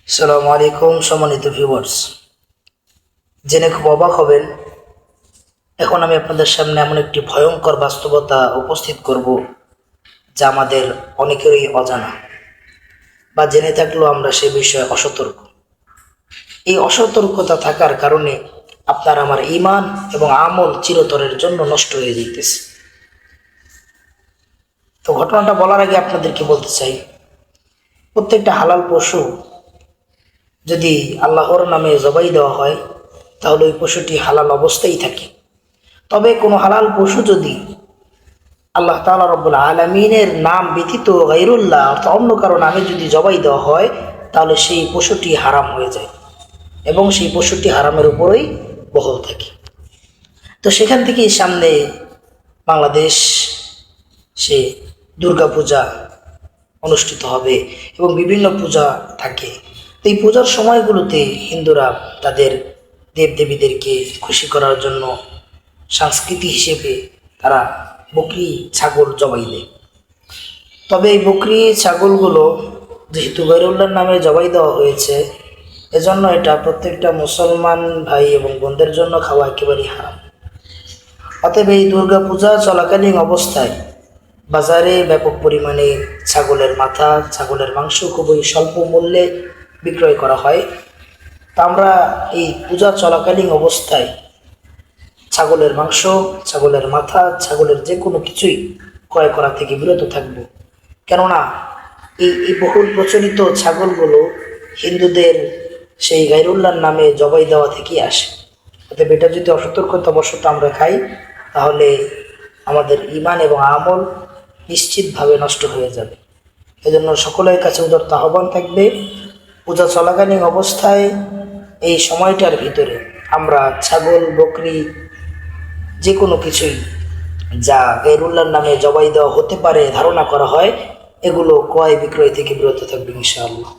আসসালামু আলাইকুম সম্মানিত ভিউয়ার্স, জেনে খুব অবাক হবেন। এখন আমি আপনাদের সামনে এমন একটি ভয়ঙ্কর বাস্তবতা উপস্থিত করব যা আমাদের অনেকেরই অজানা, বা জেনে থাকলেও আমরা সে বিষয়ে অসতর্ক। এই অসতর্কতা থাকার কারণে আপনার আমার ঈমান এবং আমল চিরতরের জন্য নষ্ট হয়ে যাইতেছে। তো ঘটনাটা বলার আগে আপনাদেরকে বলতে চাই, প্রত্যেকটা হালাল পশু যদি আল্লাহর নামে জবাই দেওয়া হয় তাহলে ওই পশুটি হালাল অবস্থায় থাকে। তবে কোনো হালাল পশু যদি আল্লাহ তাআলা রব্বুল আলামিনের নাম ব্যতীত গায়রুল্লাহ অর্থাৎ অন্য কারো নামে যদি জবাই দেওয়া হয় তাহলে সেই পশুটি হারাম হয়ে যায় এবং সেই পশুটি হারামের উপরেই বহাল থাকে। তো সেখান থেকেই সামনে বাংলাদেশ সে দুর্গা পূজা অনুষ্ঠিত হবে এবং বিভিন্ন পূজা থাকে। তো এই পূজার সময়গুলোতে হিন্দুরা তাদের দেবদেবীদেরকে খুশি করার জন্য সংস্কৃতি হিসেবে তারা বকরি ছাগল জবাই দেয়। তবে এই বকরি ছাগলগুলো যেহেতু গায়রুল্লাহর নামে জবাই দেওয়া হয়েছে, এজন্য এটা প্রত্যেকটা মুসলমান ভাই এবং বোনদের জন্য খাওয়া একেবারেই হারাম। অতএব এই দুর্গা পূজা চলাকালীন অবস্থায় বাজারে ব্যাপক পরিমাণে ছাগলের মাথা, ছাগলের মাংস খুবই স্বল্প মূল্যে বিক্রয় করা হয়। তা আমরা এই পূজা চলাকালীন অবস্থায় ছাগলের মাংস, ছাগলের মাথা, ছাগলের যে কোনো কিছুই ক্রয় করা থেকে বিরত থাকব। কেননা এই বহুল প্রচলিত ছাগলগুলো হিন্দুদের সেই গায়রুল্লাহর নামে জবাই দেওয়া থেকেই আসে। অতএব এটা যদি অসতর্কতাবশত আমরা খাই তাহলে আমাদের ঈমান এবং আমল নিশ্চিতভাবে নষ্ট হয়ে যাবে। এজন্য সকলের কাছে উদারত আহ্বান থাকবে, পূজা চলাকালীন অবস্থায় এই সময়টার ভিতরে আমরা ছাগল, বকরি যে কোনো কিছুই যা গায়রুল্লাহর নামে জবাই দেওয়া হতে পারে ধারণা করা হয়, এগুলো ক্রয় বিক্রয় থেকে বিরত থাকবে ইনশাআল্লাহ।